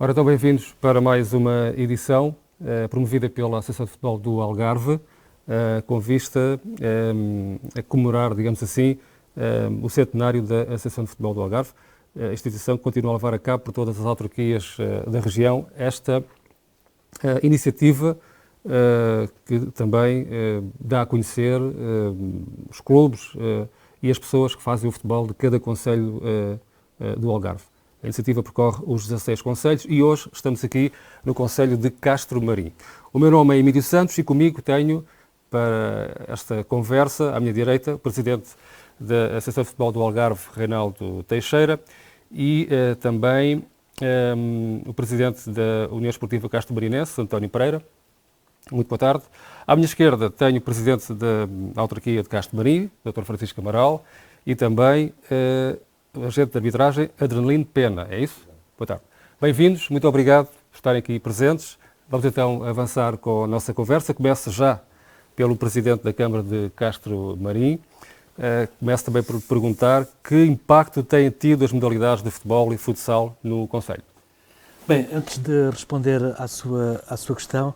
Ora, então bem-vindos para mais uma edição promovida pela Associação de Futebol do Algarve, com vista a comemorar, digamos assim, o centenário da Associação de Futebol do Algarve. A instituição continua a levar a cabo por todas as autarquias da região esta iniciativa que também dá a conhecer os clubes e as pessoas que fazem o futebol de cada concelho do Algarve. A iniciativa percorre os 16 concelhos e hoje estamos aqui no concelho de Castro Marim. O meu nome é Emílio Santos e comigo tenho, para esta conversa, à minha direita, o presidente da Associação de Futebol do Algarve, Reinaldo Teixeira, e também o presidente da União Esportiva Castro Marinense, António Pereira. Muito boa tarde. À minha esquerda tenho o presidente da autarquia de Castro Marim, Dr. Francisco Amaral, e também o agente de arbitragem, Adrenalino Pena. É isso? Boa tarde. Bem-vindos, muito obrigado por estarem aqui presentes. Vamos então avançar com a nossa conversa. Começo já pelo presidente da Câmara de Castro Marim. Começo também por perguntar que impacto têm tido as modalidades de futebol e futsal no concelho. Bem, antes de responder à sua questão,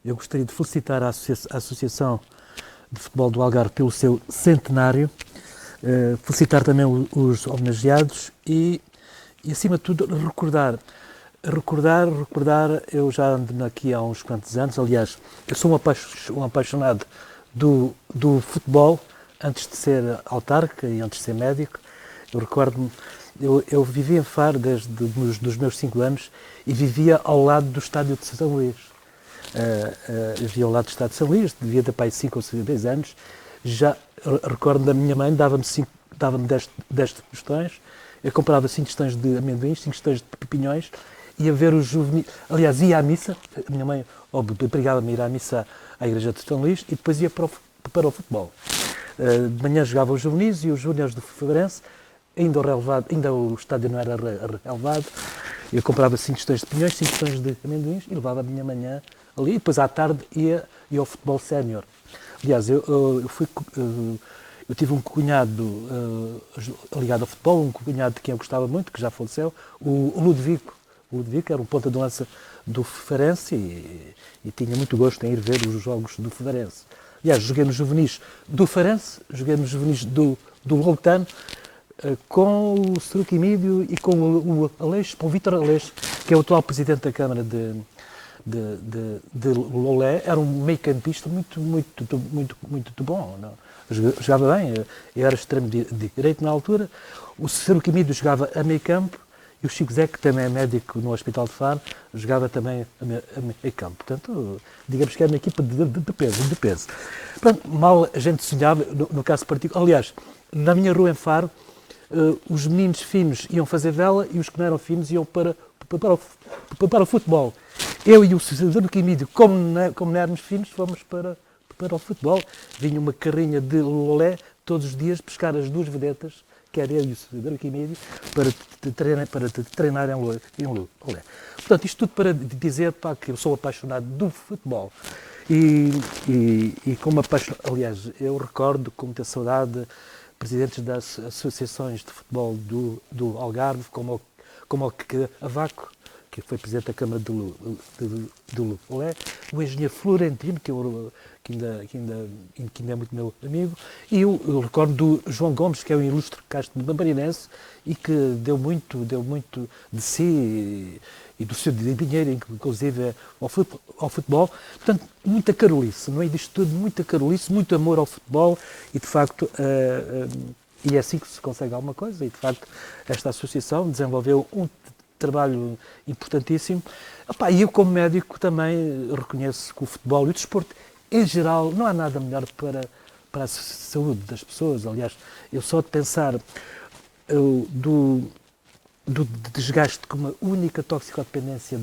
eu gostaria de felicitar a Associação de Futebol do Algarve pelo seu centenário, felicitar também os homenageados e, acima de tudo, recordar, eu já ando aqui há uns quantos anos, aliás, eu sou um apaixonado do futebol, antes de ser autarca e antes de ser médico. Eu recordo-me, eu vivia em Faro desde dos meus 5 anos e vivia ao lado do estádio de São Luís. Eu vivia ao lado do estádio de São Luís, devia ter pai 5 ou 6 anos. Já recordo da minha mãe, dava-me 10 tostões, eu comprava 5 tostões de amendoins, 5 tostões de pipinhões, ia ver os juvenis, aliás, ia à missa, a minha mãe obrigava-me a ir à missa à igreja de São Luís e depois ia para o futebol. De manhã jogava os juvenis e os júniores do Favarense, ainda o estádio não era relevado, eu comprava 5 tostões de pinhões, 5 tostões de amendoins e levava a minha manhã ali, e depois à tarde ia ao futebol sénior. Aliás, eu tive um cunhado ligado ao futebol, um cunhado de quem eu gostava muito, que já faleceu, o Ludovico. O Ludovico era um ponta de lança do Favarense e tinha muito gosto em ir ver os jogos do Favarense. Aliás, joguei nos juvenis do Farense, joguei nos juvenis do Loutano, com o Seruque Emílio e com o Aleixo, com o Vítor Aleixo, que é o atual presidente da Câmara de Lolé. Era um meio-campista muito bom. Não? Jogava bem, eu era extremo direito na altura. O Seruque Emílio jogava a meio-campo e o Chico Zé, que também é médico no Hospital de Faro, jogava também a meio-campo. Portanto, digamos que era uma equipa de peso. Pronto, mal a gente sonhava, no caso particular. Aliás, na minha rua em Faro, os meninos finos iam fazer vela e os que não eram finos iam para o futebol. Eu e o Seruque Emílio, como não éramos finos, fomos para o futebol. Vinha uma carrinha de Lolé todos os dias pescar as duas vedetas, que era eu e o Seruque Emílio, para treinar em Lolé. Portanto, isto tudo para dizer que eu sou apaixonado do futebol. E como apaixonado, aliás, eu recordo com muita saudade presidentes das associações de futebol do Algarve, como o Cavaco, que foi presidente da Câmara do Lolé, o engenheiro Florentino, que ainda é muito meu amigo, e eu recordo do João Gomes, que é um ilustre Castro Marinense e que deu muito de si e do seu dinheiro, inclusive ao futebol. Portanto, muita carolice, não é disto tudo, muita carolice, muito amor ao futebol e, de facto, e é assim que se consegue alguma coisa. E, de facto, esta associação desenvolveu um trabalho importantíssimo. E eu, como médico, também reconheço que o futebol e o desporto, em geral, não há nada melhor para a saúde das pessoas. Aliás, eu só de pensar do desgaste que uma única toxicodependência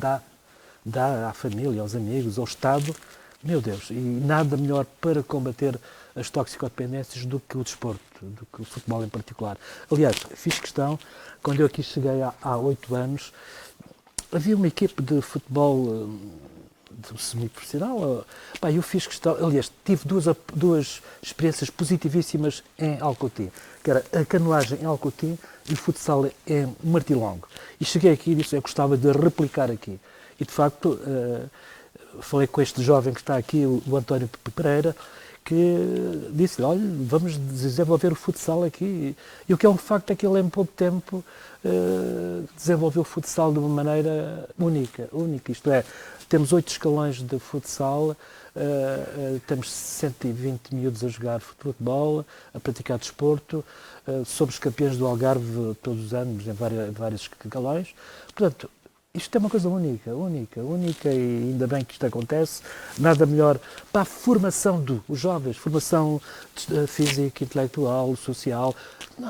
dá à família, aos amigos, ao Estado, meu Deus, e nada melhor para combater as toxicodependências do que o desporto, do que o futebol em particular. Aliás, fiz questão, quando eu aqui cheguei há 8 anos, havia uma equipe de futebol do semi-profissional. Pá, eu fiz questão, aliás, tive duas experiências positivíssimas em Alcotim, que era a canoagem em Alcotim e o futsal em Martilongo. E cheguei aqui e disse, eu gostava de replicar aqui. E, de facto, falei com este jovem que está aqui, o António Pereira, que disse, olha, vamos desenvolver o futsal aqui. E o que é um facto é que ele, em pouco tempo, desenvolveu o futsal de uma maneira única. Isto é, temos 8 escalões de futsal, temos 120 miúdos a jogar futebol, a praticar desporto, somos campeões do Algarve todos os anos em vários escalões. Portanto, isto é uma coisa única, e ainda bem que isto acontece. Nada melhor para a formação dos jovens, formação física, intelectual, social.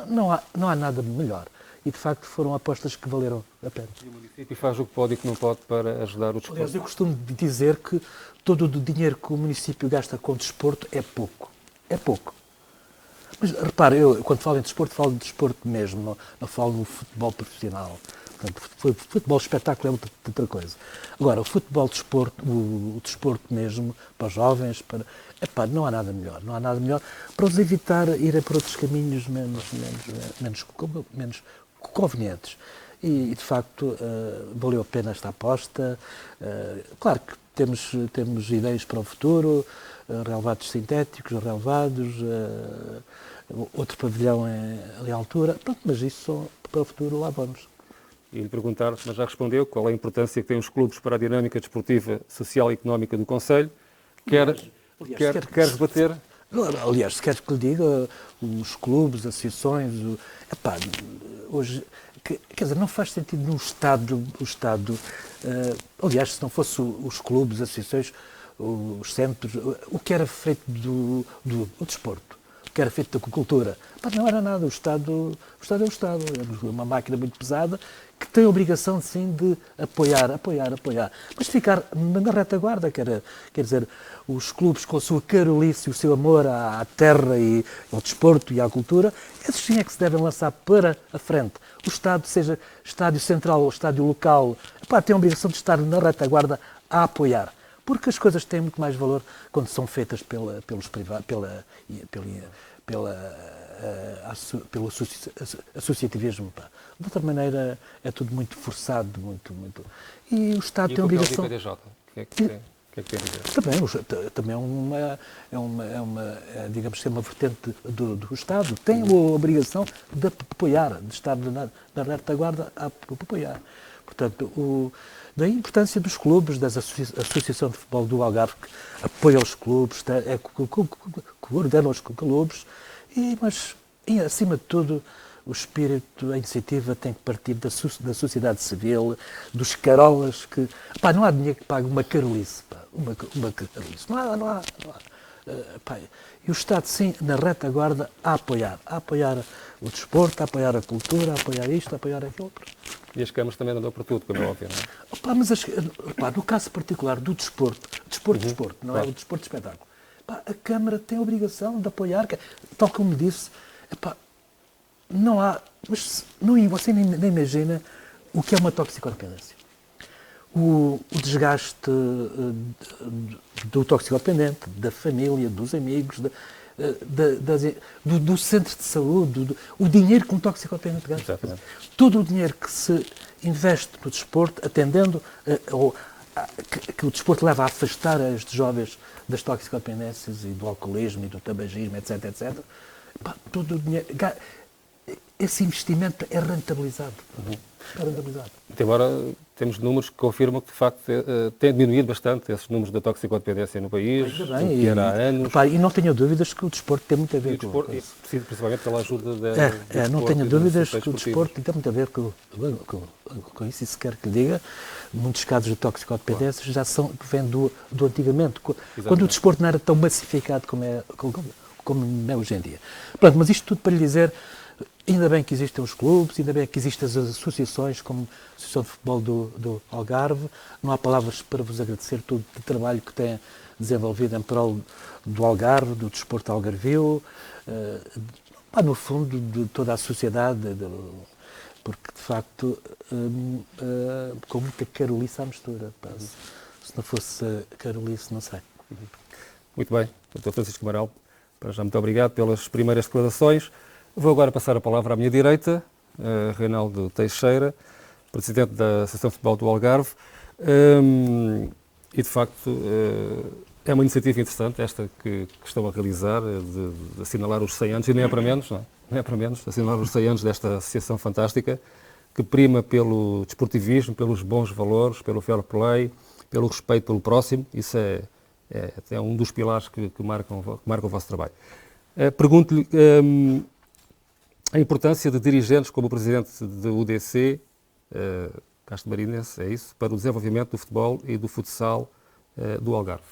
Não há nada melhor. E, de facto, foram apostas que valeram a pena. E o município faz o que pode e que não pode para ajudar o desporto? Aliás, eu costumo dizer que todo o dinheiro que o município gasta com desporto é pouco. É pouco. Mas, repare, eu, quando falo em desporto, falo de desporto mesmo, não falo no futebol profissional. Portanto, futebol espetáculo é outra coisa. Agora, o futebol desporto, o desporto mesmo, para os jovens, não há nada melhor. Não há nada melhor para os evitar irem por outros caminhos menos convenientes. E, de facto, valeu a pena esta aposta. Claro que temos ideias para o futuro, relevados sintéticos, relevados, outro pavilhão ali à altura. Pronto, mas isso para o futuro lá vamos. E lhe perguntar, mas já respondeu, qual é a importância que têm os clubes para a dinâmica desportiva, social e económica do Concelho? Quer rebater? Aliás, se quer que lhe diga, os clubes, associações, hoje, quer dizer, não faz sentido no Estado, aliás, se não fosse os clubes, as associações, os centros, o que era feito do desporto, o que era feito da cultura, não era nada. O Estado é o Estado, é uma máquina muito pesada que tem a obrigação, sim, de apoiar, mas ficar na retaguarda, quer dizer, os clubes com a sua carolice e o seu amor à terra e ao desporto e à cultura, esses sim é que se devem lançar para a frente. O Estado, seja estádio central ou estádio local, tem a obrigação de estar na retaguarda a apoiar, porque as coisas têm muito mais valor quando são feitas pelos privados, pelo associativismo. De outra maneira, é tudo muito forçado, muito. E o Estado tem a obrigação. E o PDJ? O que é que tem a dizer? Também digamos, uma vertente do Estado. Tem a obrigação de apoiar, de estar na retaguarda a apoiar. Portanto, daí a importância dos clubes, da Associação de Futebol do Algarve, que apoia os clubes, coordena os clubes, mas, acima de tudo, o espírito, a iniciativa tem que partir da sociedade civil, dos carolas que... não há dinheiro que pague uma carolice. Uma carolice. Não há. E o Estado, sim, na retaguarda, a apoiar o desporto, a apoiar a cultura, a apoiar isto, a apoiar aquilo. E as câmaras também não dão para tudo, como é óbvio, não é? Mas no caso particular do desporto, não claro. é? O desporto de espetáculo. A Câmara tem a obrigação de apoiar, tal como me disse, não há, mas você nem imagina o que é uma toxicodependência. O desgaste do toxicodependente, da família, dos amigos, do centro de saúde, o dinheiro que um toxicodependente gasta. Exatamente. Todo o dinheiro que se investe no desporto, atendendo que o desporto leva a afastar estes jovens das toxicodependências e do alcoolismo e do tabagismo, etc. Todo o dinheiro... Esse investimento é rentabilizado. É rentabilizado. Embora temos números que confirmam que, de facto, tem diminuído bastante esses números da toxicodependência no país, que era há anos. E não tenho dúvidas que o desporto tem muito a ver com isso. Principalmente pela ajuda não tenho dúvidas que o desporto tem muito a ver com isso. E se quer que diga, muitos casos de toxicodependência já vêm do antigamente, quando o desporto não era tão massificado como é hoje em dia. Pronto, mas isto tudo para lhe dizer... Ainda bem que existem os clubes, ainda bem que existem as associações, como a Associação de Futebol do Algarve. Não há palavras para vos agradecer todo o trabalho que têm desenvolvido em prol do Algarve, do desporto algarvio, no fundo, de toda a sociedade, porque, de facto, com muita carolice à mistura. Se não fosse a Carolice, não sei. Muito bem, Dr. Francisco Amaral, para já muito obrigado pelas primeiras declarações. Vou agora passar a palavra à minha direita, Reinaldo Teixeira, presidente da Associação de Futebol do Algarve. E, de facto, é uma iniciativa interessante esta que estão a realizar, de assinalar os 100 anos, e nem é para menos, não é? Não é para menos, assinalar os 100 anos desta associação fantástica, que prima pelo desportivismo, pelos bons valores, pelo fair play, pelo respeito pelo próximo. Isso é um dos pilares que marcam o vosso trabalho. Pergunto-lhe a importância de dirigentes como o presidente do UDC, Castro Marinense, é isso, para o desenvolvimento do futebol e do futsal do Algarve.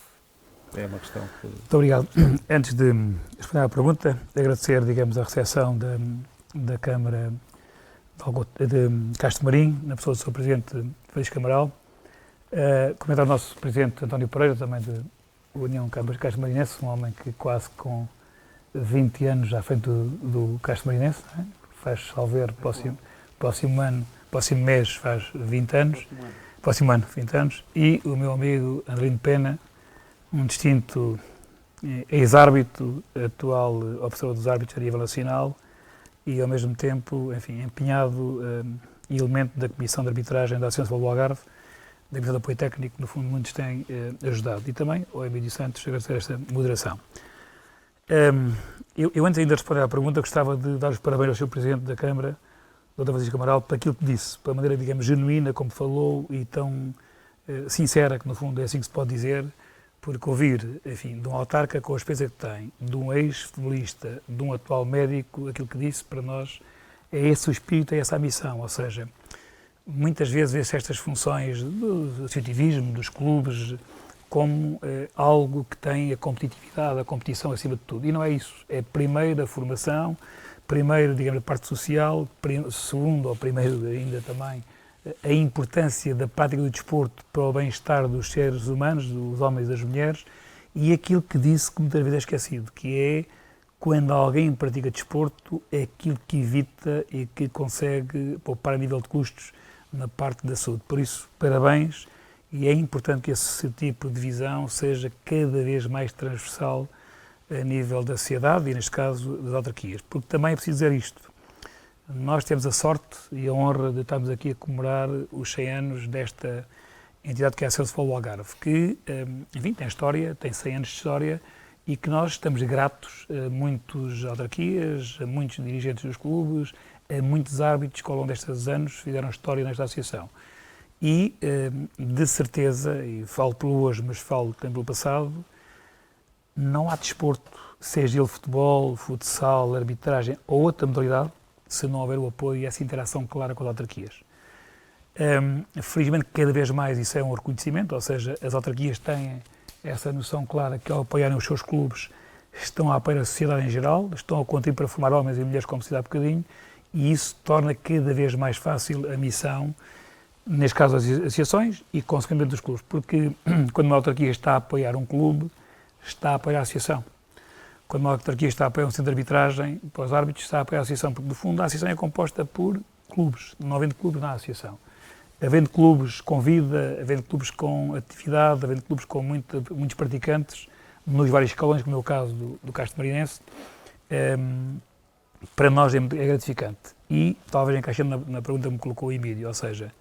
É uma questão que... Muito obrigado. Antes de responder à pergunta, agradecer, digamos, a recepção da Câmara de Castro Marim, na pessoa do Sr. Presidente Francisco Amaral. Comentar o nosso Presidente António Pereira, também da União Câmara de Castro Marinense, um homem que quase com 20 anos à frente do Castro Marinense, é? Faz, salvo erro, próximo mês faz 20 anos, próximo ano, 20 anos, e o meu amigo Andrino Pena, um distinto ex-árbitro, atual observador dos árbitros a nível nacional e, ao mesmo tempo, enfim, empenhado e elemento da Comissão de Arbitragem da Associação de Futebol do Algarve, da Comissão de Apoio Técnico, que, no fundo, muitos têm ajudado. E também ao Emílio Santos, agradecer esta moderação. Eu, antes ainda de responder à pergunta, gostava de dar os parabéns ao Sr. Presidente da Câmara, Dr. Francisco Amaral, para aquilo que disse, para a maneira, digamos, genuína como falou e tão sincera, que no fundo é assim que se pode dizer, porque ouvir, enfim, de um autarca com a experiência que tem, de um ex-futebolista, de um atual médico, aquilo que disse, para nós, é esse o espírito, é essa a missão, ou seja, muitas vezes vê-se estas funções do associativismo, dos clubes, como algo que tem a competitividade, a competição acima de tudo. E não é isso. É primeiro a formação, primeiro, digamos, a parte social, segundo, ou primeiro ainda também, a importância da prática do desporto para o bem-estar dos seres humanos, dos homens e das mulheres, e aquilo que disse que muitas vezes é esquecido, que é quando alguém pratica desporto, é aquilo que evita e que consegue poupar a nível de custos na parte da saúde. Por isso, parabéns, e é importante que esse tipo de visão seja cada vez mais transversal a nível da sociedade e, neste caso, das autarquias. Porque também é preciso dizer isto. Nós temos a sorte e a honra de estarmos aqui a comemorar os 100 anos desta entidade que é a Associação de Futebol do Algarve, que, enfim, tem história, tem 100 anos de história e que nós estamos gratos a muitas autarquias, a muitos dirigentes dos clubes, a muitos árbitros que ao longo destes anos fizeram história nesta associação. E, de certeza, e falo pelo hoje, mas falo também pelo passado, não há desporto, seja ele futebol, futsal, arbitragem ou outra modalidade, se não houver o apoio e essa interação clara com as autarquias. Felizmente, cada vez mais isso é um reconhecimento, ou seja, as autarquias têm essa noção clara que ao apoiarem os seus clubes estão a apoiar a sociedade em geral, estão a contribuir para formar homens e mulheres, como se dá há bocadinho, e isso torna cada vez mais fácil a missão, neste caso as associações e, consequentemente, dos clubes, porque quando uma autarquia está a apoiar um clube, está a apoiar a associação. Quando uma autarquia está a apoiar um centro de arbitragem, para os árbitros está a apoiar a associação, porque, no fundo, a associação é composta por clubes, não havendo clubes na associação. Havendo clubes com vida, havendo clubes com atividade, havendo clubes com muitos praticantes, nos vários escalões, como é o caso do Castro Marinense, para nós é gratificante. E, talvez encaixando na pergunta que me colocou o Emílio, ou seja,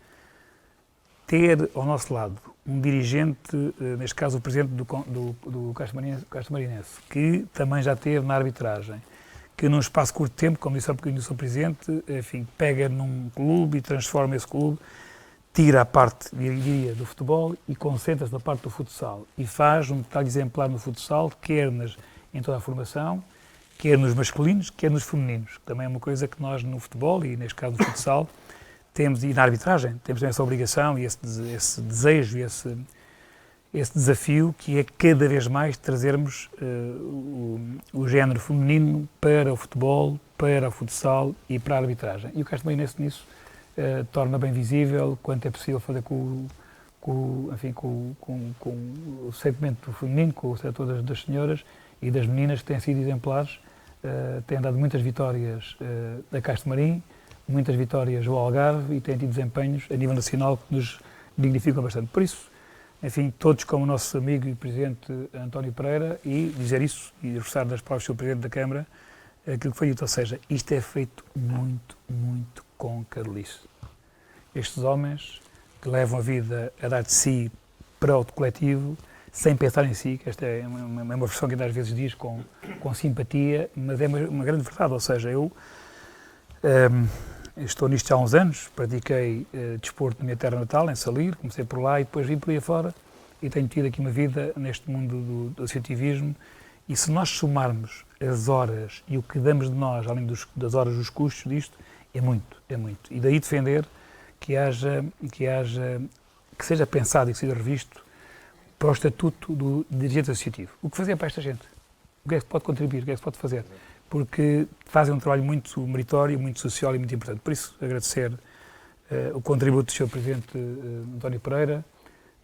ter ao nosso lado um dirigente, neste caso o presidente do Castro Marinense, que também já esteve na arbitragem, que num espaço curto de tempo, como disse há bocadinho o Sr. Presidente, enfim, pega num clube e transforma esse clube, tira a parte, diria, do futebol e concentra-se na parte do futsal. E faz um detalhe exemplar no futsal, quer em toda a formação, quer nos masculinos, quer nos femininos. Também é uma coisa que nós no futebol, e neste caso no futsal, temos, e na arbitragem, temos essa obrigação e esse desejo, esse desafio, que é cada vez mais trazermos o género feminino para o futebol, para o futsal e para a arbitragem. E o Castro Marinense nisso torna bem visível quanto é possível fazer com o segmento feminino, com o setor das senhoras e das meninas, que têm sido exemplares, têm dado muitas vitórias a Castro Marim, muitas vitórias ao Algarve e têm tido desempenhos a nível nacional que nos dignificam bastante. Por isso, enfim, todos como o nosso amigo e Presidente António Pereira, e dizer isso, e reforçar das palavras do Sr. Presidente da Câmara, aquilo que foi dito, ou seja, isto é feito muito, muito com carolice. Estes homens que levam a vida a dar de si para o coletivo, sem pensar em si, que esta é uma versão que ainda às vezes diz com simpatia, mas é uma grande verdade, ou seja, eu estou nisto já há uns anos, pratiquei desporto na minha terra natal, em Salir, comecei por lá e depois vim por aí afora e tenho tido aqui uma vida neste mundo do associativismo, e se nós somarmos as horas e o que damos de nós, além das horas, dos custos disto, é muito, é muito. E daí defender que seja pensado e que seja revisto para o estatuto do dirigente associativo. O que fazer para esta gente? O que é que se pode contribuir? O que é que se pode fazer? Porque fazem um trabalho muito meritório, muito social e muito importante. Por isso, agradecer o contributo do Sr. Presidente António Pereira,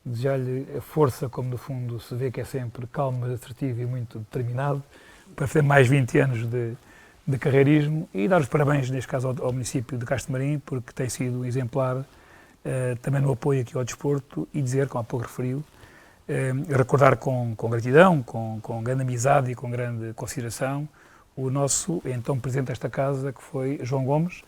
desejar-lhe a força, como no fundo se vê que é sempre calmo, assertivo e muito determinado, para fazer mais 20 anos de carreirismo, e dar os parabéns, neste caso, ao município de Castro Marim, porque tem sido exemplar também no apoio aqui ao desporto, e dizer, como há pouco referiu, recordar com gratidão, com grande amizade e com grande consideração, o nosso então Presidente desta Casa, que foi João Gomes,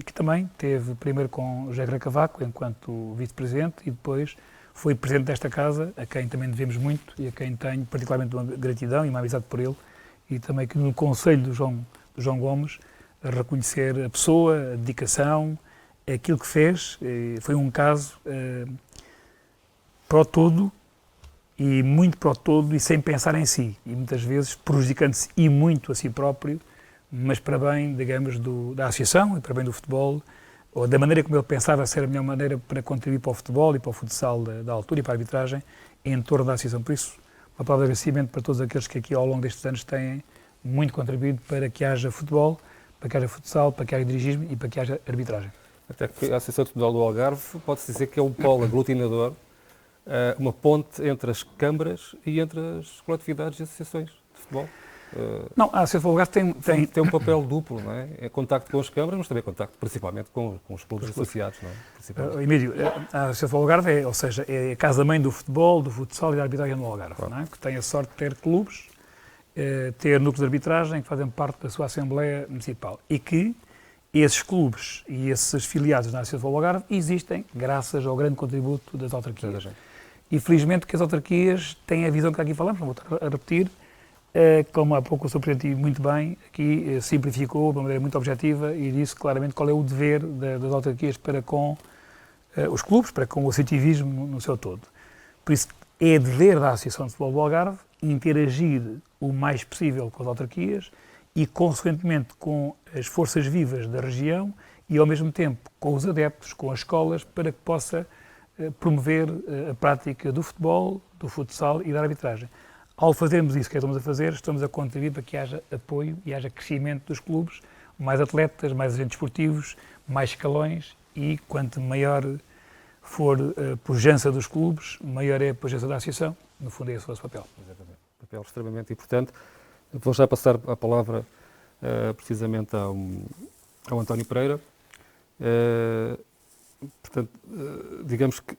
que também teve primeiro com José Greca Cavaco, enquanto Vice-Presidente, e depois foi Presidente desta Casa, a quem também devemos muito e a quem tenho particularmente uma gratidão e uma amizade por ele, e também que no Conselho do João Gomes, a reconhecer a pessoa, a dedicação, aquilo que fez. Foi um caso para o todo, e muito para o todo, e sem pensar em si, e muitas vezes prejudicando-se e muito a si próprio, mas para bem, digamos, da associação e para bem do futebol, ou da maneira como ele pensava ser a melhor maneira para contribuir para o futebol e para o futsal da altura e para a arbitragem em torno da associação. Por isso, uma palavra de agradecimento para todos aqueles que aqui ao longo destes anos têm muito contribuído para que haja futebol, para que haja futsal, para que haja dirigismo e para que haja arbitragem. Até que a Associação de Futebol do Algarve pode-se dizer que é um polo aglutinador, uma ponte entre as câmaras e entre as coletividades e associações de futebol. Não, a Associação do Algarve tem um papel duplo, não é? É contacto com as câmaras, mas também contacto principalmente com os clubes associados, não é? Emílio, a Associação do Algarve é a casa-mãe do futebol, do futsal e da arbitragem no Algarve, claro. Não é? Que tem a sorte de ter clubes, ter núcleos de arbitragem que fazem parte da sua Assembleia Municipal, e que esses clubes e esses filiados na Associação do Algarve existem graças ao grande contributo das autarquias. E felizmente que as autarquias têm a visão que aqui falamos, não vou estar a repetir, como há pouco o Sr. Presidente muito bem, aqui simplificou de uma maneira muito objetiva e disse claramente qual é o dever das autarquias para com os clubes, para com o associativismo no seu todo. Por isso, é dever da Associação de Futebol do Algarve interagir o mais possível com as autarquias e, consequentemente, com as forças vivas da região e, ao mesmo tempo, com os adeptos, com as escolas, para que possa promover a prática do futebol, do futsal e da arbitragem. Ao fazermos isso que estamos a fazer, estamos a contribuir para que haja apoio e haja crescimento dos clubes, mais atletas, mais agentes esportivos, mais escalões, e quanto maior for a pujança dos clubes, maior é a pujança da associação. No fundo, é esse o nosso papel. Exatamente. Papel extremamente importante. Vou já passar a palavra precisamente ao António Pereira. Portanto, digamos que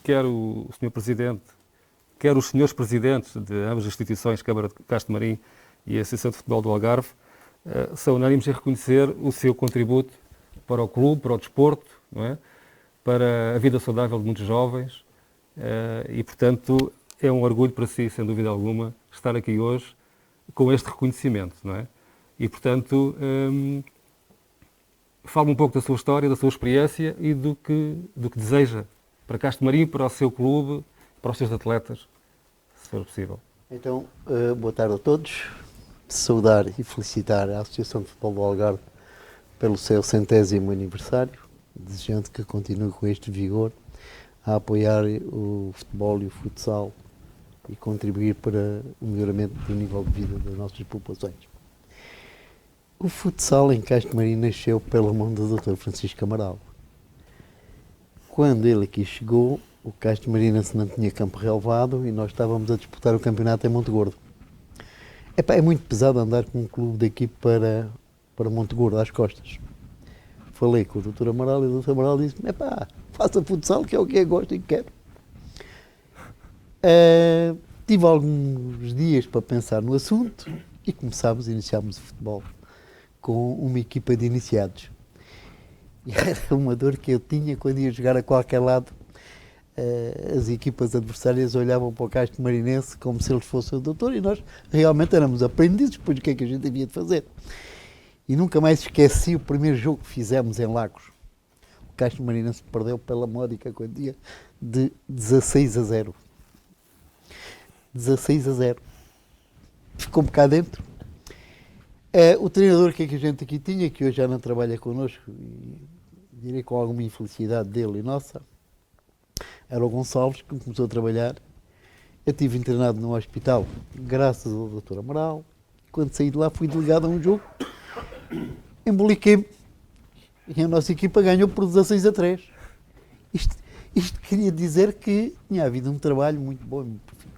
quer o Sr. Presidente, quer os senhores presidentes de ambas as instituições, Câmara de Castro Marim e a Associação de Futebol do Algarve, são unânimes em reconhecer o seu contributo para o clube, para o desporto, não é? Para a vida saudável de muitos jovens, e, portanto, é um orgulho para si, sem dúvida alguma, estar aqui hoje com este reconhecimento, não é? E, portanto, fale um pouco da sua história, da sua experiência e do que deseja para Castro Marim, para o seu clube, para os seus atletas, se for possível. Então, boa tarde a todos. Saudar e felicitar a Associação de Futebol do Algarve pelo seu 100º aniversário, desejando que continue com este vigor a apoiar o futebol e o futsal e contribuir para o melhoramento do nível de vida das nossas populações. O futsal em Castro Marim nasceu pela mão do Dr. Francisco Amaral. Quando ele aqui chegou, o Castro Marinense não tinha campo relevado e nós estávamos a disputar o campeonato em Monte Gordo. É muito pesado andar com um clube daqui para Monte Gordo, às costas. Falei com o Dr. Amaral e o Dr. Amaral disse: faça futsal, que é o que eu gosto e quero. Tive alguns dias para pensar no assunto e iniciámos o futebol com uma equipa de iniciados. E era uma dor que eu tinha quando ia jogar a qualquer lado. As equipas adversárias olhavam para o Castro Marinense como se eles fossem o doutor e nós realmente éramos aprendizes, pois o que é que a gente havia de fazer. E nunca mais esqueci o primeiro jogo que fizemos em Lagos. O Castro Marinense perdeu pela módica quantia de 16-0. 16-0. Ficou um bocado dentro. O treinador que a gente aqui tinha, que hoje já não trabalha connosco, e direi com alguma infelicidade dele e nossa, era o Gonçalves, que começou a trabalhar. Eu estive internado no hospital, graças ao Dr. Amaral. Quando saí de lá, fui delegado a um jogo, emboliquei-me e a nossa equipa ganhou por 16-3. Isto queria dizer que tinha havido um trabalho muito bom e muito profícuo.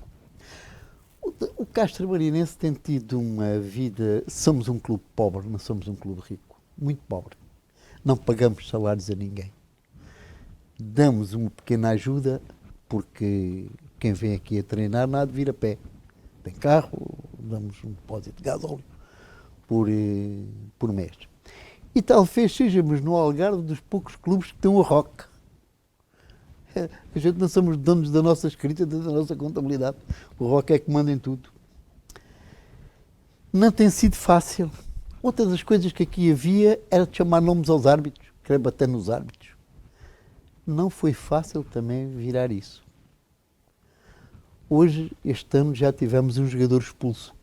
O Castro Marinense tem tido uma vida... Somos um clube pobre, não somos um clube rico. Muito pobre. Não pagamos salários a ninguém. Damos uma pequena ajuda, porque quem vem aqui a treinar não há de vir a pé. Tem carro, damos um depósito de gasóleo por mês. E talvez sejamos no Algarve dos poucos clubes que têm o ROC. A gente não somos donos da nossa escrita, da nossa contabilidade. O ROC é que manda em tudo. Não tem sido fácil. Outra das coisas que aqui havia era de chamar nomes aos árbitros, querer bater nos árbitros. Não foi fácil também virar isso. Hoje, este ano, já tivemos um jogador expulso.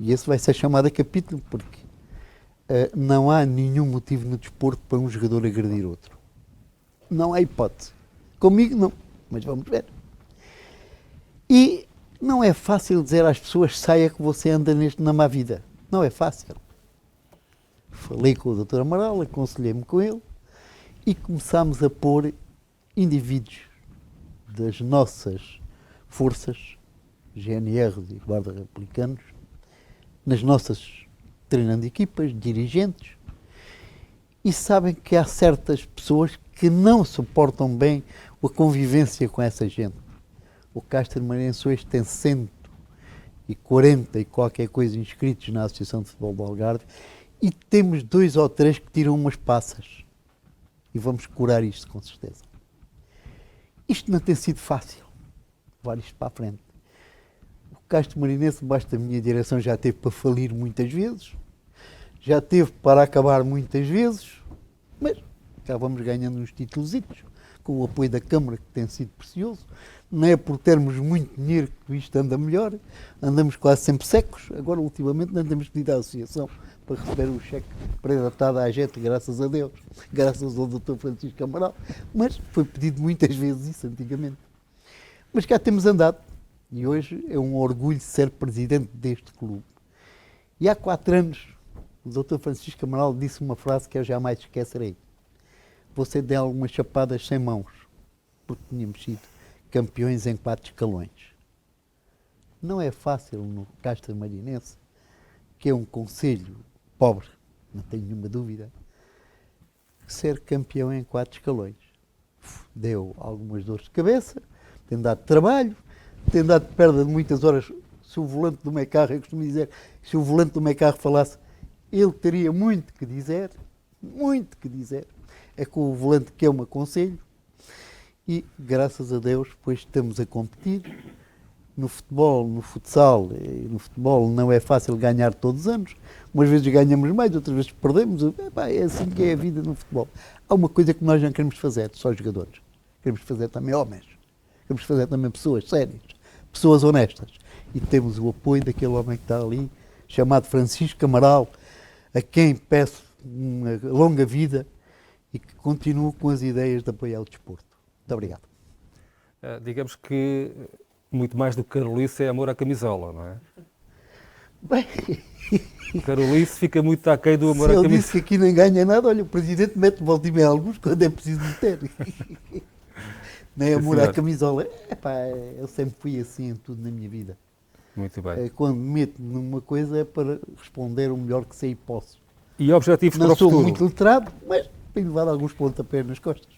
E esse vai ser chamado a capítulo, porque não há nenhum motivo no desporto para um jogador agredir outro. Não há hipótese. Comigo não, mas vamos ver. E não é fácil dizer às pessoas: saia que você anda na má vida. Não é fácil. Falei com o Dr. Amaral, aconselhei-me com ele e começámos a pôr indivíduos das nossas forças, GNR e Guarda Republicanos, nas nossas treinando equipas, dirigentes, e sabem que há certas pessoas que não suportam bem a convivência com essa gente. O Castro Marinense hoje tem 140 e qualquer coisa inscritos na Associação de Futebol do Algarve e temos 2 ou 3 que tiram umas passas. E vamos curar isto com certeza. Isto não tem sido fácil, levar isto para a frente. O Castro Marinense, debaixo da minha direção, já teve para falir muitas vezes, já teve para acabar muitas vezes, mas já vamos ganhando uns titulositos, com o apoio da Câmara, que tem sido precioso. Não é por termos muito dinheiro que isto anda melhor, andamos quase sempre secos. Agora, ultimamente, não temos pedido à Associação para receber o cheque pré-datado à gente, graças a Deus, graças ao Dr. Francisco Amaral, mas foi pedido muitas vezes isso antigamente. Mas cá temos andado, e hoje é um orgulho ser presidente deste clube. E há 4 anos, o Dr. Francisco Amaral disse uma frase que eu jamais esquecerei: você deu algumas chapadas sem mãos, porque tínhamos sido campeões em 4 escalões. Não é fácil no Castro Marinense, que é um concelho pobre, não tenho nenhuma dúvida, ser campeão em 4 escalões. Deu algumas dores de cabeça, tem dado trabalho, tem dado perda de muitas horas. Se o volante do meu carro, eu costumo dizer, se o volante do meu carro falasse, ele teria muito que dizer, muito que dizer. É com o volante que eu me aconselho e, graças a Deus, depois estamos a competir. No futebol, no futsal, e no futebol não é fácil ganhar todos os anos. Umas vezes ganhamos mais, outras vezes perdemos. É assim que é a vida no futebol. Há uma coisa que nós não queremos fazer, só jogadores. Queremos fazer também homens. Queremos fazer também pessoas sérias, pessoas honestas. E temos o apoio daquele homem que está ali, chamado Francisco Amaral, a quem peço uma longa vida e que continue com as ideias de apoiar o desporto. Muito obrigado. Digamos que muito mais do que Carolice é amor à camisola, não é? Bem, Carolice fica muito aquém do amor à se ele camisola. disse que aqui nem ganha nada, olha, o Presidente mete volta e meia alguns quando é preciso meter. Nem amor à camisola. Eu sempre fui assim em tudo na minha vida. Muito bem. Quando me meto numa coisa é para responder o melhor que sei e posso. E objetivos para Não o sou futuro? muito letrado, mas tenho levado alguns pontapés nas costas.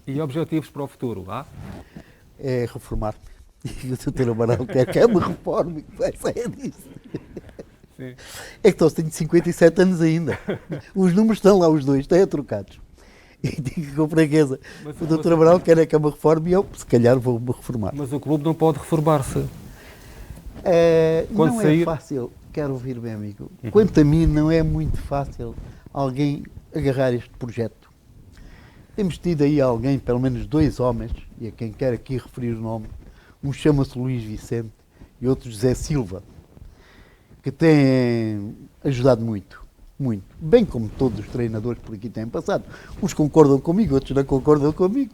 E objetivos para o futuro? É reformar-me. E o Dr. Amaral quer que eu me reforme, que vai sair disso. Sim. É que só tenho 57 anos ainda. Os números estão lá, os dois, estão trocados. E digo com franqueza, o Dr. Amaral quer é que eu me reforme e eu, se calhar, vou-me reformar. Mas o clube não pode reformar-se. Não sair... é fácil, quero ouvir bem, amigo. Quanto a mim, não é muito fácil alguém agarrar este projeto. Temos tido aí alguém, pelo menos 2 homens, e a quem quer aqui referir o nome, um chama-se Luís Vicente e outro José Silva, que têm ajudado muito, muito. Bem como todos os treinadores por aqui têm passado. Uns concordam comigo, outros não concordam comigo.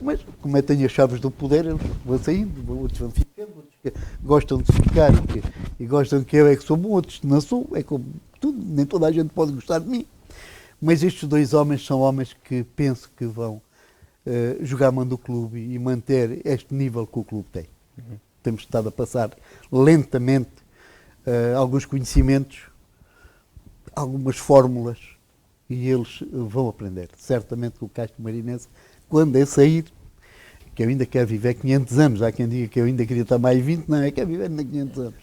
Mas, como eu tenho as chaves do poder, eles vão saindo, outros vão ficando, outros que gostam de ficar e gostam que eu é que sou bom, outros não sou. É como tudo, nem toda a gente pode gostar de mim. Mas estes 2 homens são homens que penso que vão jogar a mão do clube e manter este nível que o clube tem. Temos estado a passar lentamente alguns conhecimentos, algumas fórmulas, e eles vão aprender. Certamente que o Castro Marinense, quando é sair, que eu ainda quero viver 500 anos, há quem diga que eu ainda queria estar mais 20, não, eu quero viver ainda 500 anos.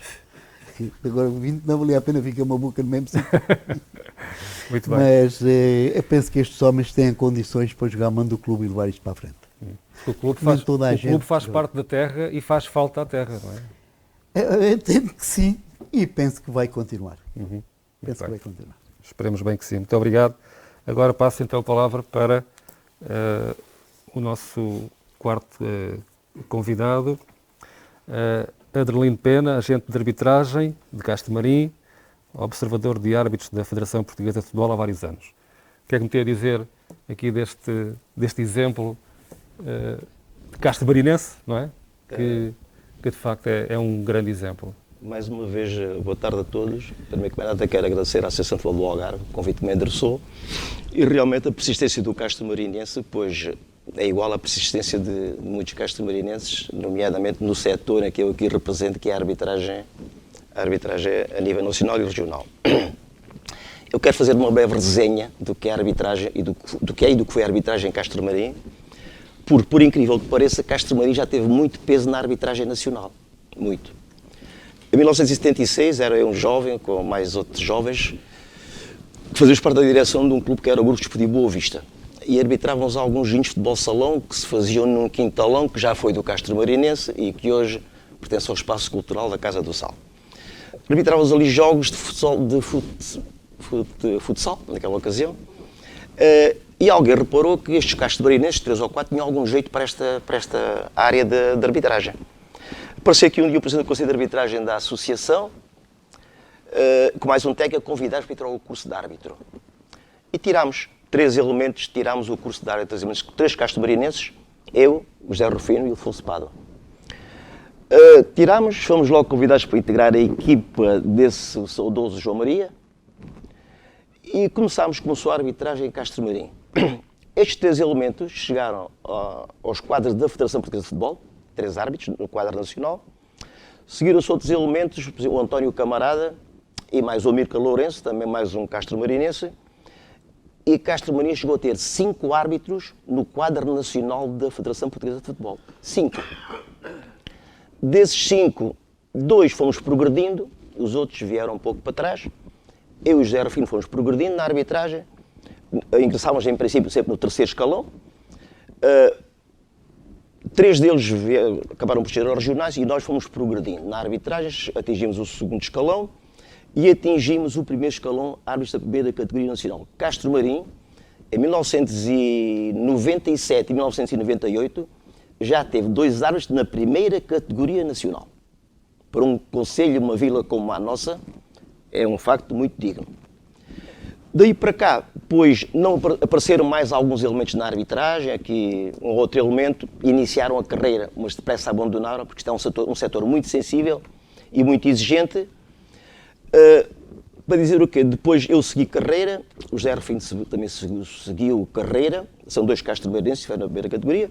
Agora 20 não valia a pena, fica uma boca no mesmo sítio. Muito bem. Mas eu penso que estes homens têm condições para jogar a mão do clube e levar isto para a frente. O clube Nem faz, toda a o gente clube faz joga. parte da terra e faz falta à terra, não é? Eu entendo que sim e penso que vai continuar. Muito Penso que bem. vai continuar. Esperemos bem que sim. Muito obrigado. Agora passo então a palavra para o nosso quarto convidado, Adelino Pena, agente de arbitragem de Castelmarim, observador de árbitros da Federação Portuguesa de Futebol há vários anos. O que é que me tem a dizer aqui deste exemplo de Castelmarinense, não é? Que de facto é um grande exemplo. Mais uma vez, boa tarde a todos. Primeiro que nada, quero agradecer à Associação de Futebol do Algarve, o convite que me endereçou. E realmente a persistência do Castelmarinense, pois é igual à persistência de muitos castelmarinenses, nomeadamente no setor em que eu aqui represento, que é a arbitragem a nível nacional e regional. Eu quero fazer uma breve resenha do que é a arbitragem e do que foi a arbitragem em Castelmarim, porque, por incrível que pareça, Castelmarim já teve muito peso na arbitragem nacional. Muito. Em 1976 era eu um jovem, com mais outros jovens, que fazíamos parte da direção de um clube que era o Grupo Desportivo Boa Vista. E arbitrávamos alguns joguinhos de futebol salão que se faziam num quintalão que já foi do Castelmarinense e que hoje pertence ao espaço cultural da Casa do Sal. Arbitrávamos ali jogos de futsal, naquela ocasião, e alguém reparou que estes castelmarinenses, 3 ou 4, tinham algum jeito para esta área de arbitragem. Apareceu aqui um dia o Presidente do Conselho de Arbitragem da Associação, com mais um técnico, a convidar-nos para ir ao curso de árbitro. E tirámos 3 elementos, tirámos o curso de árbitro, 3 castelmarinenses, eu, o José Rufino e o Afonso Pádua. Fomos logo convidados para integrar a equipa desse saudoso João Maria e começou a arbitragem em Castelmarim. Estes 3 elementos chegaram aos quadros da Federação Portuguesa de Futebol, 3 árbitros no quadro nacional. Seguiram-se outros elementos, por exemplo, o António Camarada e mais o Mirka Lourenço, também mais um castelmarinense. E Castelmarim chegou a ter 5 árbitros no quadro nacional da Federação Portuguesa de Futebol. 5. Desses 5, 2 fomos progredindo, os outros vieram um pouco para trás. Eu e o José Rufino fomos progredindo na arbitragem. Ingressávamos, em princípio, sempre no 3º escalão. 3 deles acabaram por ser regionais e nós fomos progredindo. Na arbitragem atingimos o 2º escalão e atingimos o 1º escalão árbitros da B da categoria nacional. Castelmarim, em 1997 e 1998, já teve 2 árbitros na 1ª categoria nacional. Para um concelho, uma vila como a nossa, é um facto muito digno. Daí para cá, pois, não apareceram mais alguns elementos na arbitragem, aqui um outro elemento, iniciaram a carreira, mas depressa abandonaram, porque isto é um setor muito sensível e muito exigente. Para dizer o quê? Depois eu segui carreira, o José Rufino também seguiu carreira, são 2 castelmarinenses, estiveram na primeira categoria.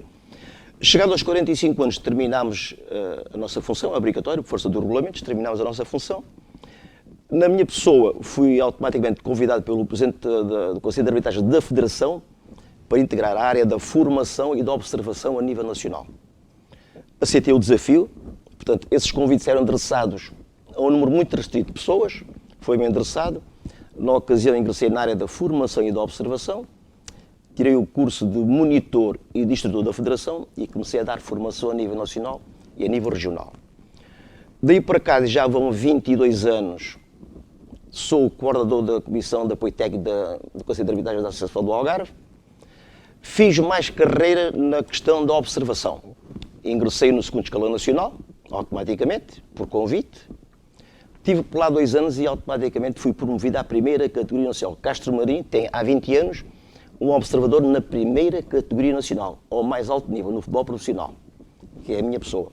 Chegado aos 45 anos, terminámos a nossa função, obrigatório, por força do regulamento, terminámos a nossa função. Na minha pessoa, fui automaticamente convidado pelo Presidente do Conselho de Arbitragem da Federação para integrar a área da formação e da observação a nível nacional. Aceitei o desafio, portanto, esses convites eram endereçados a um número muito restrito de pessoas, foi-me endereçado. Na ocasião, ingressei na área da formação e da observação, tirei o curso de monitor e de instrutor da Federação e comecei a dar formação a nível nacional e a nível regional. Daí para cá, já vão 22 anos, sou o coordenador da Comissão de Apoio Técnico do Conselho de Arbitragem da Associação do Algarve. Fiz mais carreira na questão da observação. Ingressei no segundo escalão nacional, automaticamente, por convite. Tive por lá 2 anos e automaticamente fui promovido à primeira categoria nacional. Castro Marim tem, há 20 anos, um observador na primeira categoria nacional, ao mais alto nível, no futebol profissional, que é a minha pessoa.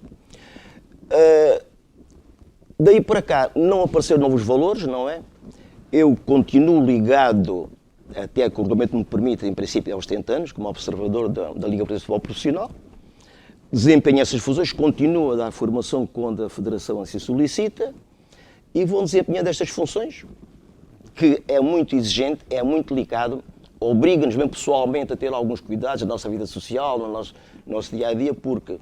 Daí para cá não apareceram novos valores, não é? Eu continuo ligado, até que o regulamento me permite, em princípio, aos 70 anos, como observador da Liga Portuguesa de Futebol Profissional. Desempenho essas funções, continuo a dar formação quando a Federação assim solicita e vou desempenhando estas funções, que é muito exigente, é muito delicado, obriga-nos mesmo pessoalmente a ter alguns cuidados na nossa vida social, no nosso dia-a-dia, porque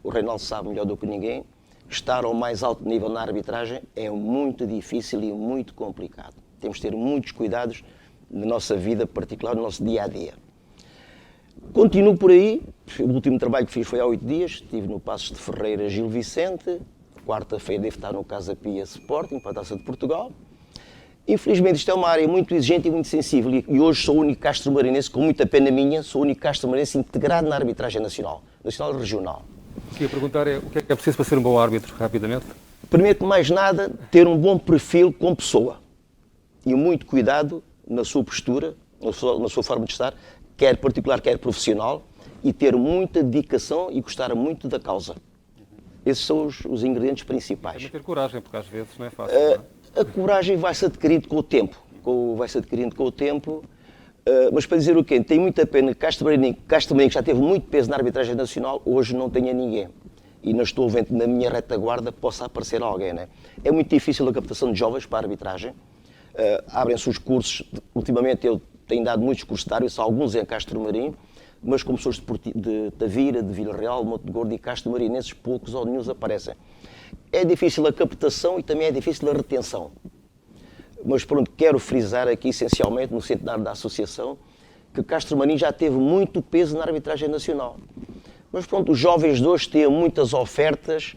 o Reinaldo sabe melhor do que ninguém, estar ao mais alto nível na arbitragem é muito difícil e muito complicado. Temos de ter muitos cuidados na nossa vida particular, no nosso dia-a-dia. Continuo por aí, o último trabalho que fiz foi há 8 dias, estive no Passos de Ferreira Gil Vicente, quarta-feira devo estar no Casa Pia Sporting, para a Taça de Portugal. Infelizmente isto é uma área muito exigente e muito sensível e hoje sou o único castro-marinense, com muita pena minha, sou o único castro-marinense integrado na arbitragem nacional e regional. O que ia perguntar é o que é preciso para ser um bom árbitro, rapidamente? Permite mais nada ter um bom perfil como pessoa e muito cuidado na sua postura, na sua forma de estar, quer particular, quer profissional, e ter muita dedicação e gostar muito da causa. Esses são os ingredientes principais. É ter coragem, porque às vezes não é fácil. Não é? A coragem vai-se adquirindo com o tempo. Mas para dizer o quê? Tem muita pena que Castro Marim, que já teve muito peso na arbitragem nacional, hoje não tenha ninguém. E não estou vendo na minha retaguarda que possa aparecer alguém. Né? É muito difícil a captação de jovens para a arbitragem. Abrem-se os cursos. Ultimamente eu tenho dado muitos cursos de árbitros, alguns em Castro Marim, mas como pessoas de Tavira, de Vila Real, Monte de Gordo e Castro Marim, nesses poucos ou nenhum aparecem. É difícil a captação e também é difícil a retenção. Mas pronto, quero frisar aqui essencialmente, no centenário da associação, que Castro Marim já teve muito peso na arbitragem nacional. Mas pronto, os jovens de hoje têm muitas ofertas.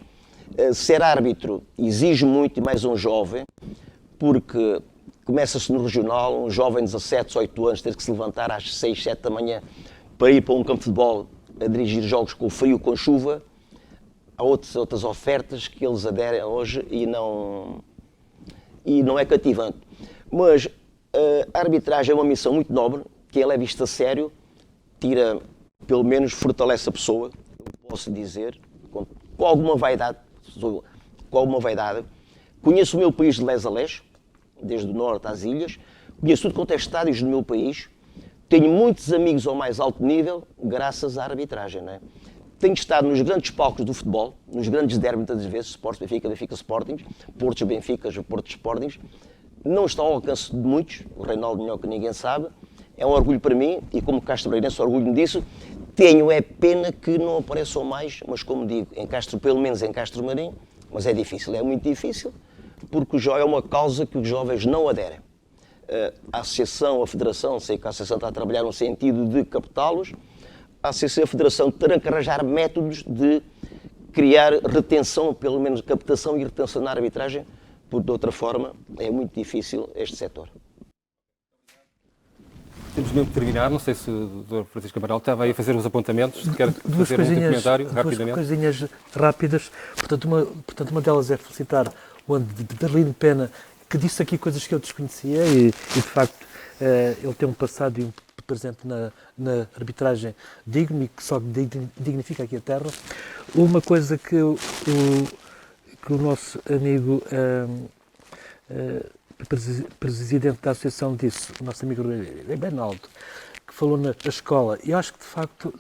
Ser árbitro exige muito, e mais um jovem, porque começa-se no regional, um jovem de 17, 18 anos, ter que se levantar às 6, 7 da manhã para ir para um campo de futebol a dirigir jogos com frio, com chuva. Há outras ofertas que eles aderem hoje e não é cativante. Mas a arbitragem é uma missão muito nobre, que ela é vista a sério, pelo menos fortalece a pessoa, eu posso dizer, com alguma vaidade, conheço o meu país de les a les, desde o norte às ilhas, conheço tudo quanto é estádios do meu país, tenho muitos amigos ao mais alto nível, graças à arbitragem, não é? Tenho estado nos grandes palcos do futebol, nos grandes derbys, muitas vezes, Sport Benfica, Benfica Sporting, Portos Benficas, Portos Sportings. Não está ao alcance de muitos, o Reinaldo melhor que ninguém sabe. É um orgulho para mim, e como castro-marinense orgulho-me disso. Tenho pena que não apareçam mais, mas como digo, pelo menos em Castro Marim, mas é difícil, é muito difícil, porque é uma causa que os jovens não aderem. A Associação, a Federação, sei que a Associação está a trabalhar no sentido de captá-los, a Associação e a Federação terão que arranjar métodos de criar retenção, pelo menos captação e retenção na arbitragem, porque de outra forma é muito difícil este setor. Temos mesmo que terminar, não sei se o Dr. Francisco Amaral estava aí a fazer os apontamentos, quer fazer um comentário rapidamente. Duas coisinhas rápidas, portanto uma delas é felicitar o Anderlino Pena, que disse aqui coisas que eu desconhecia e de facto ele tem um passado e um presente na arbitragem digno e que só dignifica aqui a terra. Uma coisa que o nosso amigo presidente da associação disse, o nosso amigo Benaldo, que falou na escola, e eu acho que de facto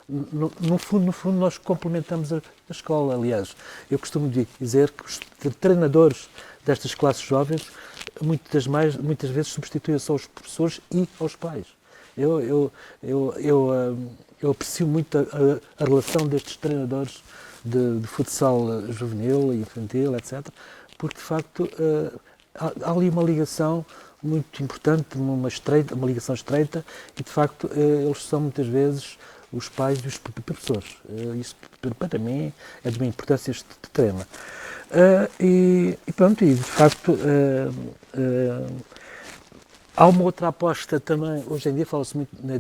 no fundo nós complementamos a escola. Aliás, eu costumo dizer que os treinadores destas classes jovens muitas vezes substituem-se aos professores e aos pais. Eu aprecio muito a relação destes treinadores de futsal juvenil e infantil, etc., porque, de facto, há ali uma ligação muito importante, uma ligação estreita, e, de facto, eles são, muitas vezes, os pais e os professores. Isso, para mim, é de uma importância extrema. E pronto, e, de facto, há uma outra aposta também, hoje em dia fala-se muito na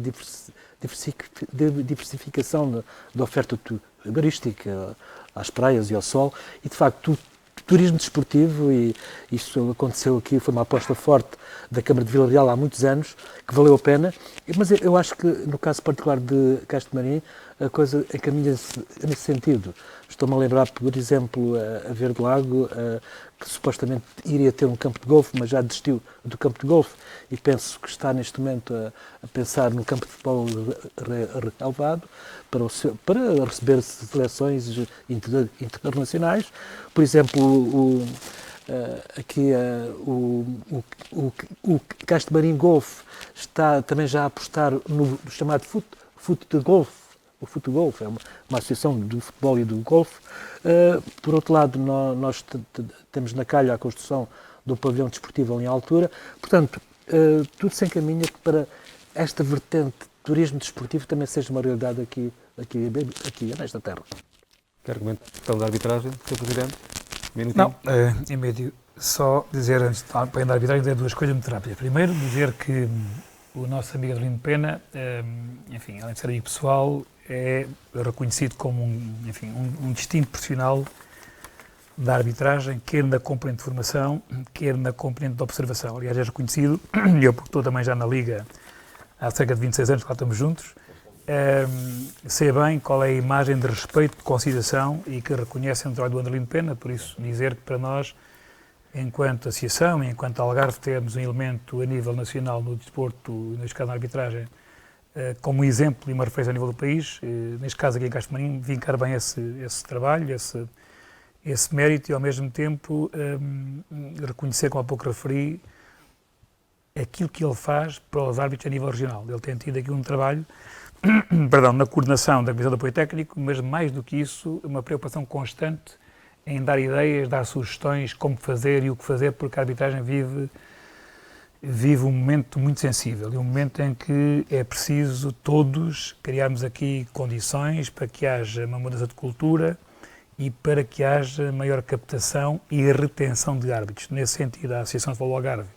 diversificação da oferta turística às praias e ao sol, e de facto o turismo desportivo, e isso aconteceu aqui, foi uma aposta forte da Câmara de Vila Real há muitos anos, que valeu a pena, mas eu acho que no caso particular de Castro Marim a coisa encaminha-se nesse sentido. Estou-me a lembrar, por exemplo, a Verde Lago, que supostamente iria ter um campo de golfe, mas já desistiu do campo de golfe, e penso que está neste momento a pensar no campo de futebol relevado para receber seleções internacionais. Por exemplo, aqui o Castro Marim Golfe está também já a apostar no chamado Futgolf. O Futgolf é uma associação do futebol e do golfe. Por outro lado, nós temos na calha a construção de um pavilhão desportivo ali em altura. Portanto, tudo se encaminha para esta vertente de turismo desportivo também seja uma realidade aqui nesta terra. Quer argumentar a questão da arbitragem, Sr. Presidente? Não, em médio, só dizer, antes de para da arbitragem, dizer duas coisas muito rápidas. Primeiro, dizer que o nosso amigo Adelino Pena, enfim, além de ser amigo pessoal, é reconhecido como um distinto profissional da arbitragem, quer na componente de formação, quer na componente de observação. Aliás, é reconhecido, eu porque estou também já na Liga há cerca de 26 anos que lá estamos juntos, sei bem qual é a imagem de respeito, de consideração e que reconhecem o trabalho do Adelino Pena, por isso dizer que para nós, enquanto associação e enquanto Algarve, temos um elemento a nível nacional no desporto, neste caso na arbitragem, como exemplo e uma referência a nível do país, neste caso aqui em Castro Marim, vincar bem esse trabalho, esse mérito e ao mesmo tempo reconhecer, como há pouco referi, aquilo que ele faz para os árbitros a nível regional. Ele tem tido aqui um trabalho na coordenação da Comissão de Apoio Técnico, mas mais do que isso, uma preocupação constante em dar ideias, dar sugestões, como fazer e o que fazer, porque a arbitragem vive um momento muito sensível, e um momento em que é preciso todos criarmos aqui condições para que haja uma mudança de cultura e para que haja maior captação e retenção de árbitros. Nesse sentido, a Associação de Futebol do Algarve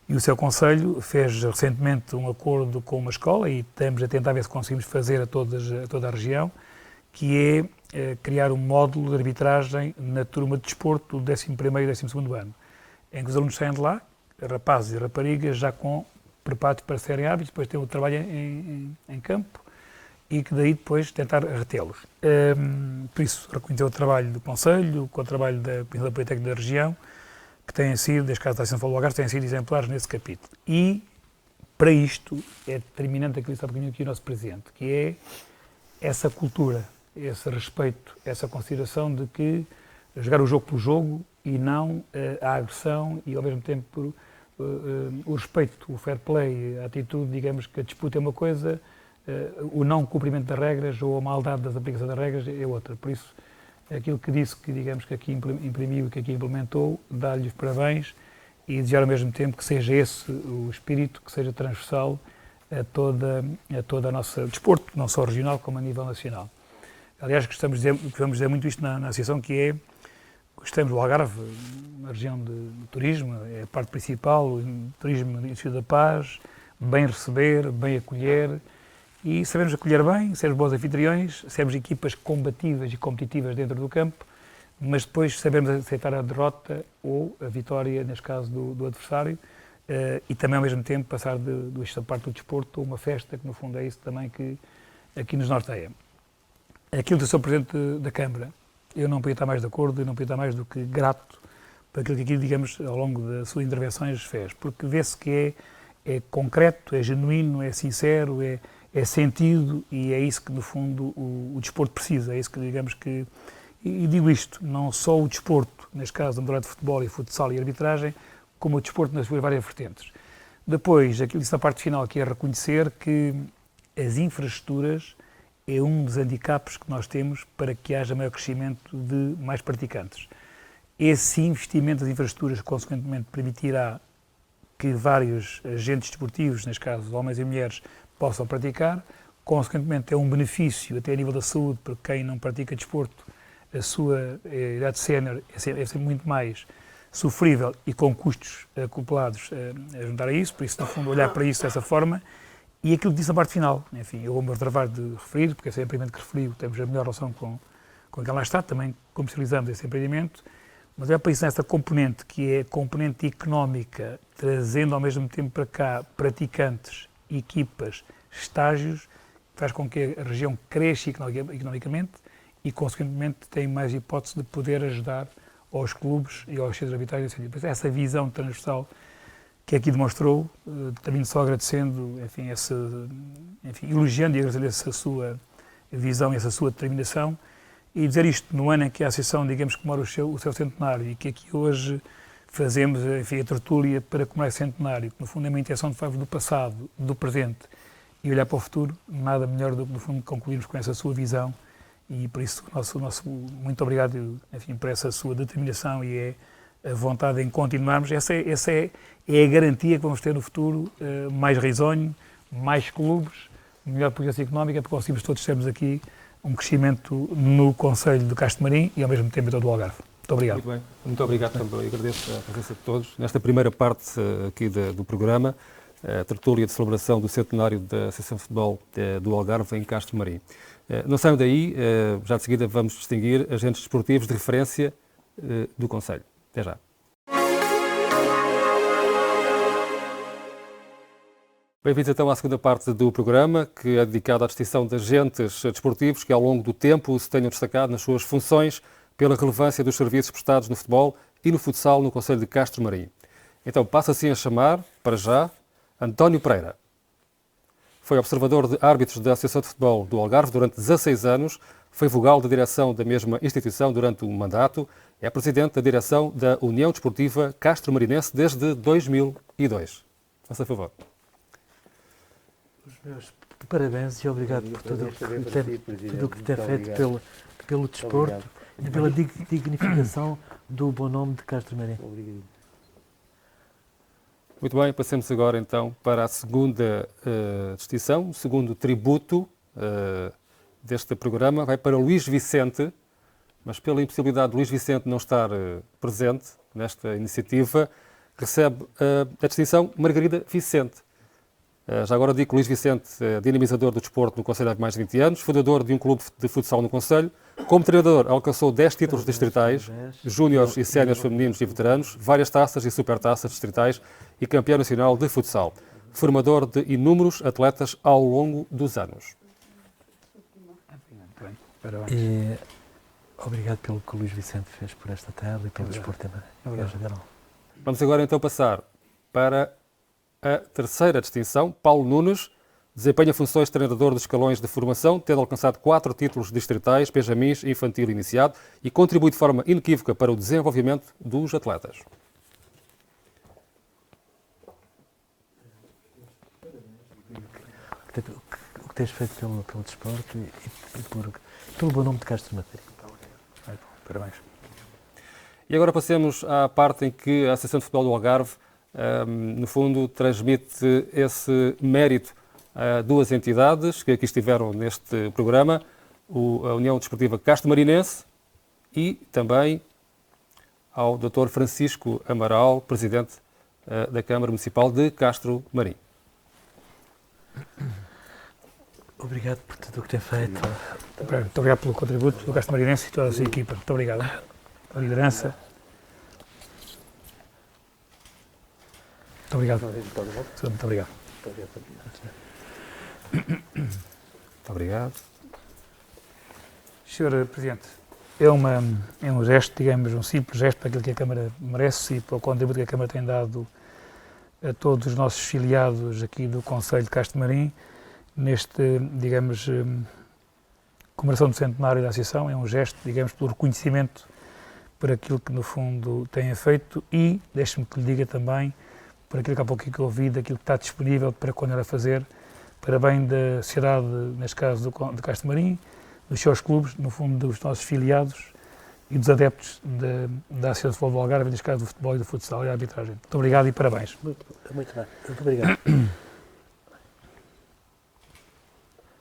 e o seu Conselho fez recentemente um acordo com uma escola, e estamos a tentar ver se conseguimos fazer a toda a região, que é criar um módulo de arbitragem na turma de desporto do 11º e 12º ano, em que os alunos saem de lá, rapazes e raparigas, já preparados para serem árbitros, depois têm o trabalho em campo, e que daí depois tentar retê-los. Por isso, reconhecer o trabalho do Conselho, com o trabalho da Comissão de Apoio Técnico da região, que têm sido, neste caso da Associação do Algarve, têm sido exemplares nesse capítulo. E, para isto, é determinante aquilo que está bocadinho aqui o nosso Presidente, que é essa cultura, esse respeito, essa consideração de que jogar o jogo pelo jogo e não a agressão e, ao mesmo tempo, o respeito, o fair play, a atitude, digamos que a disputa é uma coisa, o não cumprimento das regras ou a maldade das aplicações das regras é outra. Por isso, aquilo que disse, que digamos que aqui imprimiu e que aqui implementou, dá-lhe os parabéns e desejar ao mesmo tempo que seja esse o espírito, que seja transversal a toda a nossa desporto, não só regional como a nível nacional. Aliás, gostamos de dizer muito isto na associação, que é, gostamos do Algarve, uma região de turismo, é a parte principal, o turismo no início da paz, bem receber, bem acolher, e sabemos acolher bem, sermos bons anfitriões, sermos equipas combativas e competitivas dentro do campo, mas depois sabemos aceitar a derrota ou a vitória, neste caso, do adversário, e também, ao mesmo tempo, passar desta parte do desporto a uma festa, que no fundo é isso também que aqui nos norteia. Aquilo do Sr. Presidente da Câmara, eu não podia estar mais de acordo e não podia estar mais do que grato por aquilo que aqui, digamos, ao longo das suas intervenções fez, porque vê-se que é concreto, é genuíno, é sincero, é sentido, e é isso que, no fundo, o desporto precisa. É isso que, digamos que... E digo isto, não só o desporto, neste caso, a modalidade de futebol e futsal e arbitragem, como o desporto nas suas várias vertentes. Depois, aquilo que disse na parte final, que é reconhecer que as infraestruturas é um dos handicaps que nós temos para que haja maior crescimento de mais praticantes. Esse investimento das infraestruturas, consequentemente, permitirá que vários agentes desportivos, neste caso homens e mulheres, possam praticar. Consequentemente, é um benefício até a nível da saúde para quem não pratica desporto. A sua idade sénior é sempre muito mais sofrível e com custos acoplados a juntar a isso, por isso, no fundo, olhar para isso dessa forma. E aquilo que disse na parte final, enfim, eu vou-me reservar de referir, porque esse empreendimento que referiu, temos a melhor relação com quem lá está, também comercializamos esse empreendimento, mas olhar para isso nessa componente, que é a componente económica, trazendo ao mesmo tempo para cá praticantes, equipas, estágios, faz com que a região cresça economicamente e, consequentemente, tem mais hipótese de poder ajudar aos clubes e aos centros habitais. Essa visão transversal que aqui demonstrou, também só agradecendo, elogiando e agradecendo essa sua visão e essa sua determinação, e dizer isto no ano em que a Associação, digamos, comemora o seu centenário e que aqui hoje fazemos, enfim, a tertúlia para comemorar esse centenário, que no fundo é uma intenção de falar do passado, do presente e olhar para o futuro, nada melhor do que, no fundo, concluirmos com essa sua visão, e por isso o nosso muito obrigado, enfim, por essa sua determinação e a vontade em continuarmos. Essa é a garantia que vamos ter no futuro, mais risonho, mais clubes, melhor política económica, porque conseguimos todos termos aqui um crescimento no Concelho de Castro Marim e ao mesmo tempo em todo o Algarve. Muito obrigado. Muito bem, muito obrigado também. Agradeço a presença de todos nesta primeira parte aqui do programa, a tertúlia de celebração do centenário da Associação de Futebol do Algarve em Castro Marim. Não saiam daí, já de seguida vamos distinguir agentes desportivos de referência do Concelho. Até já. Bem-vindos então à segunda parte do programa, que é dedicada à distinção de agentes desportivos que ao longo do tempo se tenham destacado nas suas funções pela relevância dos serviços prestados no futebol e no futsal no Concelho de Castro Marim. Então passo assim a chamar, para já, António Pereira. Foi observador de árbitros da Associação de Futebol do Algarve durante 16 anos, foi vogal da direção da mesma instituição durante um mandato, é presidente da direção da União Desportiva Castro Marinense desde 2002. Faça favor. Os meus parabéns e obrigado por tudo o que tem feito pelo desporto e pela dignificação do bom nome de Castro Marim. Muito bem, passemos agora então para a segunda distinção, o segundo tributo deste programa. Vai para Luís Vicente, mas pela impossibilidade de Luís Vicente não estar presente nesta iniciativa, recebe a distinção Margarida Vicente. Já agora digo que Luís Vicente é dinamizador do desporto no Concelho há mais de 20 anos, fundador de um clube de futsal no Concelho. Como treinador, alcançou 10 títulos distritais, júniores e séniores femininos e veteranos, várias taças e supertaças distritais e campeão nacional de futsal. Formador de inúmeros atletas ao longo dos anos. E obrigado pelo que o Luís Vicente fez por esta terra e pelo desporto também. Vamos agora então passar para a terceira distinção. Paulo Nunes desempenha funções de treinador dos escalões de formação, tendo alcançado 4 títulos distritais, benjamins e infantil iniciado e contribui de forma inequívoca para o desenvolvimento dos atletas. O que tens feito pelo desporto e pelo bom nome de Castro Marim. Parabéns. E agora passemos à parte em que a Associação de Futebol do Algarve, no fundo, transmite esse mérito a duas entidades que aqui estiveram neste programa, a União Desportiva Castro Marinense e também ao Dr. Francisco Amaral, Presidente da Câmara Municipal de Castro Marim. Obrigado por tudo o que tem feito. Muito obrigado pelo contributo do Castro Marinense e toda a sua equipa. Muito obrigado. A liderança. Muito obrigado. Muito obrigado. Muito obrigado. Sr. Presidente, é um gesto, digamos, um simples gesto para aquilo que a Câmara merece e para o contributo que a Câmara tem dado a todos os nossos filiados aqui do Concelho de Castro Marim, neste, digamos, comemoração do centenário da Associação. É um gesto, digamos, pelo reconhecimento por aquilo que, no fundo, têm feito e, deixe-me que lhe diga também, por aquilo que há pouco que eu ouvi, daquilo que está disponível para continuar a fazer, para bem da sociedade, neste caso de Castro Marim, dos seus clubes, no fundo dos nossos filiados e dos adeptos da Associação de Futebol do Algarve, neste caso do futebol e do futsal e da arbitragem. Muito obrigado e parabéns. Muito bem, muito obrigado.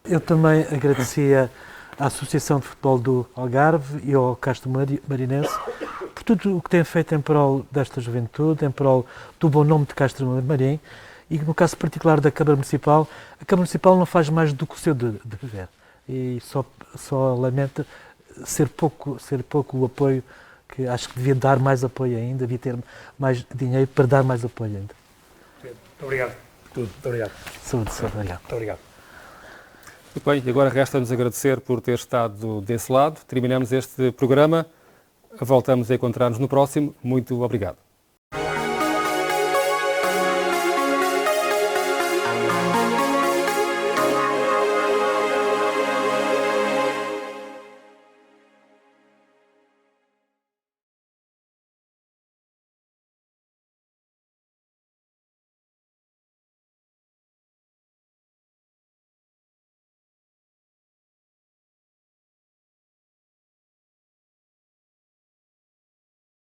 Eu também agradecia à Associação de Futebol do Algarve e ao Castro Marinense por tudo o que têm feito em prol desta juventude, em prol do bom nome de Castro Marim, e no caso particular da Câmara Municipal, a Câmara Municipal não faz mais do que o seu dever. E só lamenta ser pouco o apoio, que acho que devia dar mais apoio ainda, devia ter mais dinheiro para dar mais apoio ainda. Muito obrigado por tudo. Muito obrigado. Saúde, obrigado. Muito obrigado. Muito bem, e agora resta-nos agradecer por ter estado desse lado. Terminamos este programa. Voltamos a encontrar-nos no próximo. Muito obrigado.